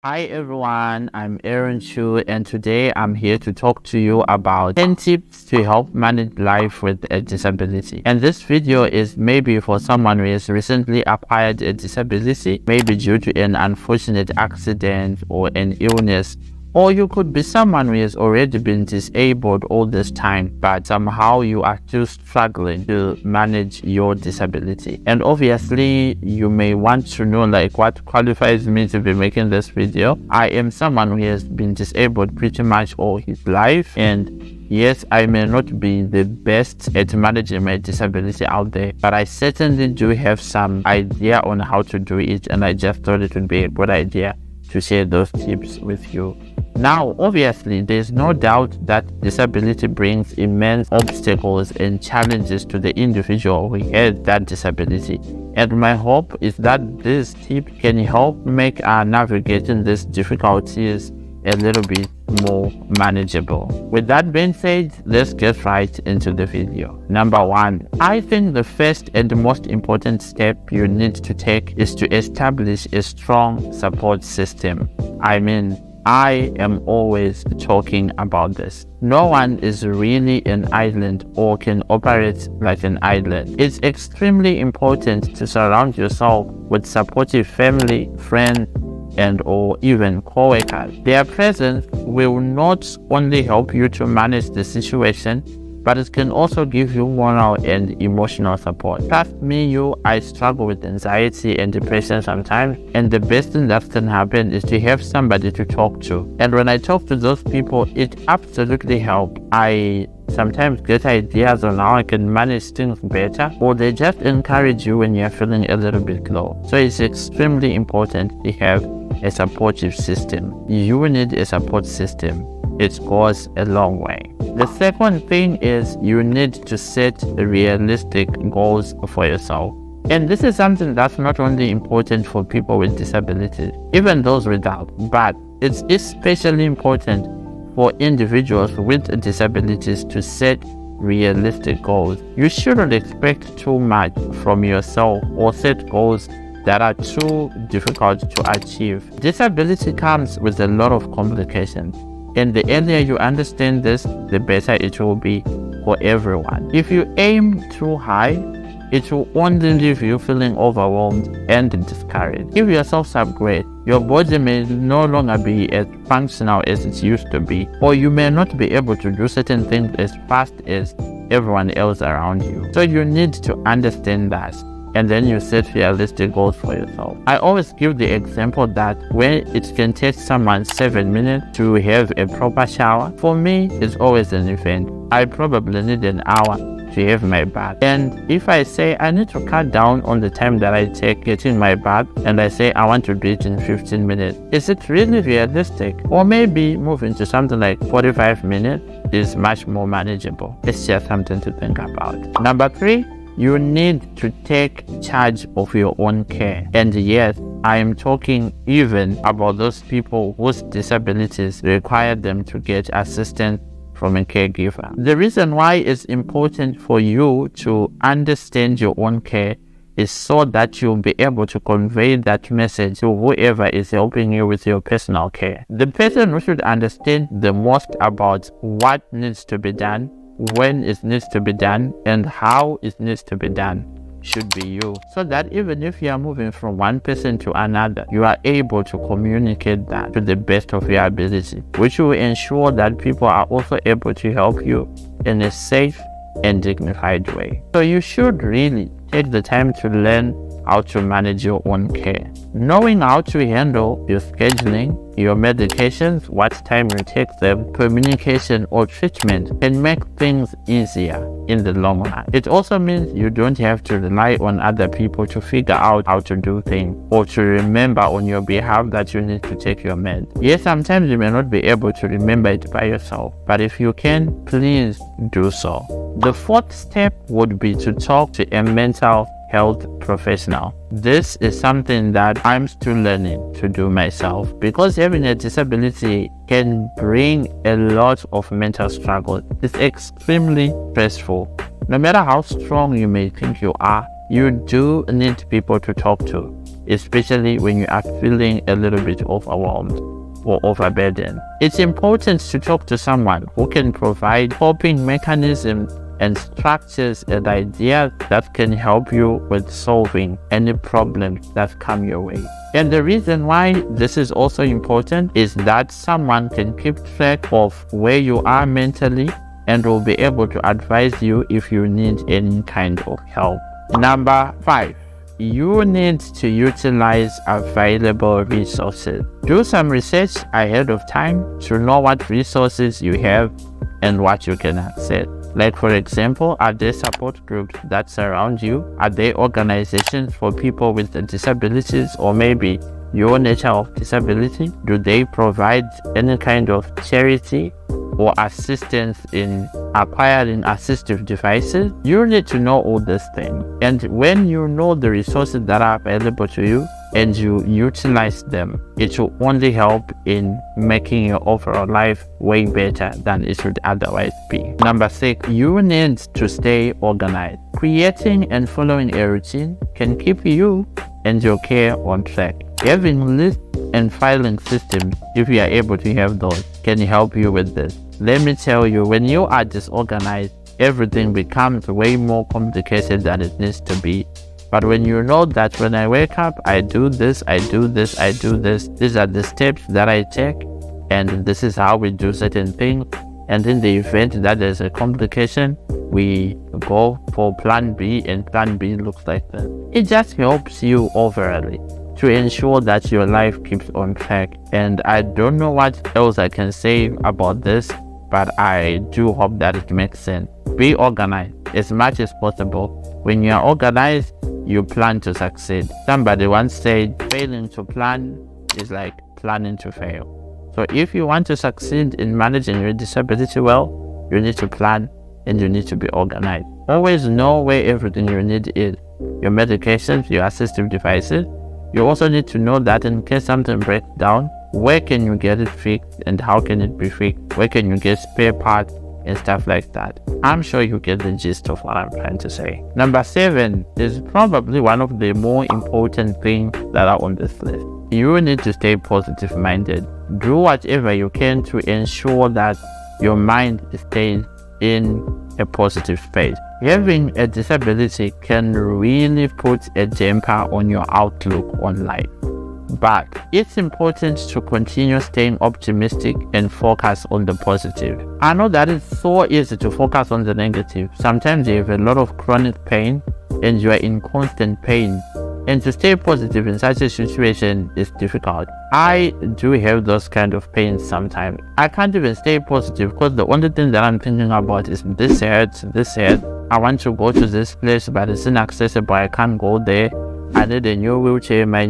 Hi everyone, I'm Aaron Chu and today I'm here to talk to you about 10 tips to help manage life with a disability. And this video is maybe for someone who has recently acquired a disability, maybe due to an unfortunate accident or an illness. Or you could be someone who has already been disabled all this time, but somehow you are still struggling to manage your disability. And obviously, you may want to know what qualifies me to be making this video. I am someone who has been disabled pretty much all his life, and yes, I may not be the best at managing my disability out there, but I certainly do have some idea on how to do it, and I just thought it would be a good idea to share those tips with you. Now, obviously, there's no doubt that disability brings immense obstacles and challenges to the individual who has that disability. And my hope is that this tip can help make navigating these difficulties a little bit more manageable. With that being said, let's get right into the video. Number one, I think the first and most important step you need to take is to establish a strong support system. I am always talking about this. No one is really an island or can operate like an island. It's extremely important to surround yourself with supportive family, friends, and or even co-workers. Their presence will not only help you to manage the situation, but it can also give you moral and emotional support. Trust me, I struggle with anxiety and depression sometimes, and the best thing that can happen is to have somebody to talk to. And when I talk to those people, it absolutely helps. I sometimes get ideas on how I can manage things better, or they just encourage you when you're feeling a little bit low. So it's extremely important to have a supportive system. You need a support system. It goes a long way. The second thing is you need to set realistic goals for yourself. And this is something that's not only important for people with disabilities, even those without, but it's especially important for individuals with disabilities to set realistic goals. You shouldn't expect too much from yourself or set goals that are too difficult to achieve. Disability comes with a lot of complications. And the earlier you understand this, the better it will be for everyone. If you aim too high, it will only leave you feeling overwhelmed and discouraged. Give yourself some grace. Your body may no longer be as functional as it used to be, or you may not be able to do certain things as fast as everyone else around you. So you need to understand that. And then you set realistic goals for yourself. I always give the example that when it can take someone 7 minutes to have a proper shower, for me, it's always an event. I probably need an hour to have my bath. And if I say I need to cut down on the time that I take getting my bath, and I say I want to do it in 15 minutes, is it really realistic? Or maybe moving to something like 45 minutes is much more manageable. It's just something to think about. Number 3, you need to take charge of your own care. And yes, I am talking even about those people whose disabilities require them to get assistance from a caregiver. The reason why it's important for you to understand your own care is so that you'll be able to convey that message to whoever is helping you with your personal care. The person who should understand the most about what needs to be done, when it needs to be done, and how it needs to be done should be you, so that even if you are moving from one person to another, you are able to communicate that to the best of your ability, which will ensure that people are also able to help you in a safe and dignified way. So you should really take the time to learn how to manage your own care. Knowing how to handle your scheduling, your medications, what time you take them, communication or treatment can make things easier in the long run. It also means you don't have to rely on other people to figure out how to do things or to remember on your behalf that you need to take your meds. Yes, sometimes you may not be able to remember it by yourself, but if you can, please do so. The fourth step would be to talk to a mental health professional. This is something that I'm still learning to do myself, because having a disability can bring a lot of mental struggle. It's extremely stressful. No matter how strong you may think you are, you do need people to talk to. especially when you are feeling a little bit overwhelmed or overburdened. It's important to talk to someone who can provide coping mechanisms and structures and ideas that can help you with solving any problems that come your way. And the reason why this is also important is that someone can keep track of where you are mentally and will be able to advise you if you need any kind of help. Number 5. You need to utilize available resources. Do some research ahead of time to know what resources you have and what you can access. Like, for example, are there support groups that surround you? Are there organizations for people with disabilities or maybe your nature of disability? Do they provide any kind of charity or assistance in acquiring assistive devices? You need to know all these things. And when you know the resources that are available to you and you utilize them, it will only help in making your overall life way better than it should otherwise be. Number 6, you need to stay organized. Creating and following a routine can keep you and your care on track. Having lists and filing systems, if you are able to have those, can help you with this. Let me tell you, when you are disorganized, everything becomes way more complicated than it needs to be. But when you know that when I wake up, I do this, I do this, I do this, these are the steps that I take, and this is how we do certain things. And in the event that there's a complication, we go for plan B, and plan B looks like this. It just helps you overall to ensure that your life keeps on track. And I don't know what else I can say about this, but I do hope that it makes sense. Be organized as much as possible. When you are organized, you plan to succeed. Somebody once said, failing to plan is like planning to fail. So if you want to succeed in managing your disability well, you need to plan and you need to be organized. Always know where everything you need is. Your medications, your assistive devices. You also need to know that in case something breaks down, where can you get it fixed and how can it be fixed? Where can you get spare parts and stuff like that? I'm sure you get the gist of what I'm trying to say. Number 7 is probably one of the more important things that are on this list. You need to stay positive minded. Do whatever you can to ensure that your mind stays in a positive space. Having a disability can really put a damper on your outlook on life. But it's important to continue staying optimistic and focus on the positive. I know that it's so easy to focus on the negative. Sometimes you have a lot of chronic pain and you are in constant pain. And to stay positive in such a situation is difficult. I do have those kind of pains sometimes. I can't even stay positive because the only thing that I'm thinking about is this hurts, this hurts. I want to go to this place but it's inaccessible, I can't go there. I need a new wheelchair, my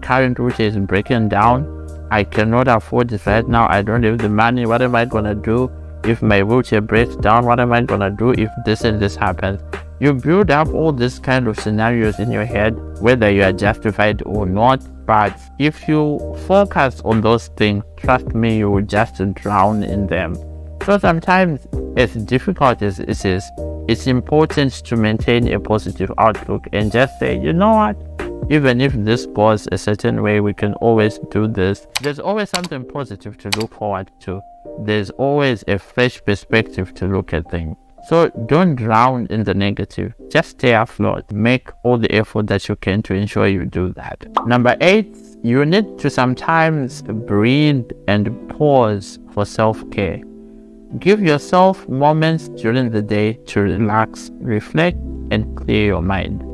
current wheelchair is breaking down. I cannot afford it right now, I don't have the money, what am I gonna do if my wheelchair breaks down? What am I gonna do if this and this happens? You build up all these kind of scenarios in your head, whether you are justified or not. But if you focus on those things, trust me, you will just drown in them. So sometimes, as difficult as it is, it's important to maintain a positive outlook and just say, you know what? Even if this goes a certain way, we can always do this. There's always something positive to look forward to. There's always a fresh perspective to look at things. So don't drown in the negative. Just stay afloat. Make all the effort that you can to ensure you do that. Number 8, you need to sometimes breathe and pause for self-care. Give yourself moments during the day to relax, reflect, and clear your mind.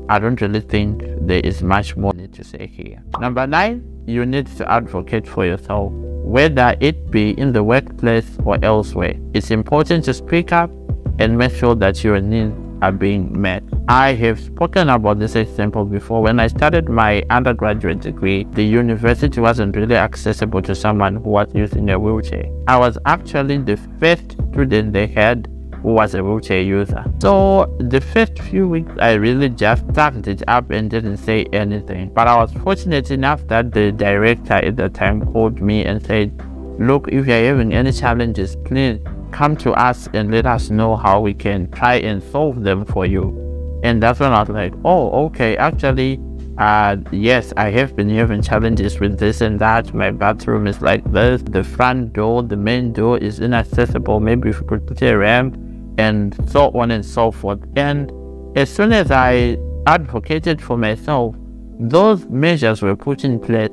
I don't really think there is much more need to say here. Number 9, you need to advocate for yourself, whether it be in the workplace or elsewhere. It's important to speak up and make sure that your needs are being met. I have spoken about this example before. When I started my undergraduate degree, the university wasn't really accessible to someone who was using a wheelchair. I was actually the first student they had who was a wheelchair user. So the first few weeks, I really just stacked it up and didn't say anything. But I was fortunate enough that the director at the time called me and said, look, if you're having any challenges, please come to us and let us know how we can try and solve them for you. And that's when I was like, oh, okay, actually, Yes, I have been having challenges with this and that. My bathroom is like this. The front door, the main door is inaccessible. Maybe if you could put a ramp and so on and so forth. And as soon as I advocated for myself, those measures were put in place.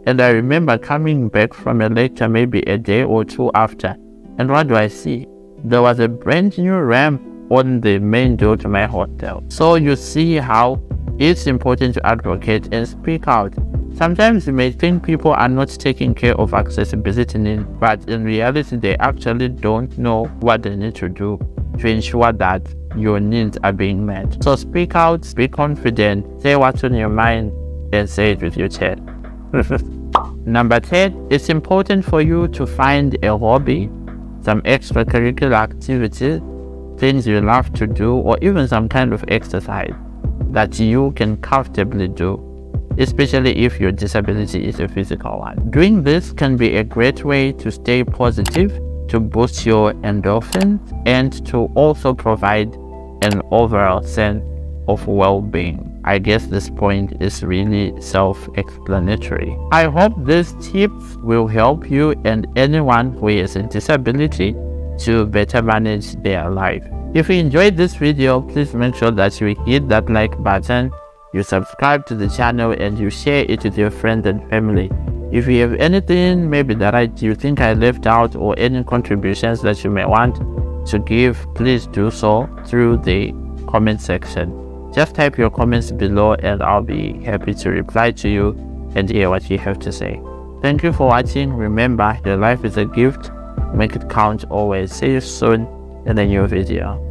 And I remember coming back from a lecture maybe a day or two after. And what do I see? There was a brand new ramp on the main door to my hotel. So you see how it's important to advocate and speak out. Sometimes you may think people are not taking care of accessibility needs, but in reality they actually don't know what they need to do to ensure that your needs are being met. So speak out, be confident, say what's on your mind, and say it with your chest. Number 10, it's important for you to find a hobby, some extracurricular activities, things you love to do, or even some kind of exercise that you can comfortably do, especially if your disability is a physical one. Doing this can be a great way to stay positive, to boost your endorphins, and to also provide an overall sense of well-being. I guess this point is really self-explanatory. I hope these tips will help you and anyone who has a disability to better manage their life. If you enjoyed this video, please make sure that you hit that like button, you subscribe to the channel, and you share it with your friends and family. If you have anything maybe that you think I left out, or any contributions that you may want to give, please do so through the comment section. Just type your comments below and I'll be happy to reply to you and hear what you have to say. Thank you for watching. Remember, your life is a gift. Make it count always. See you soon in a new video.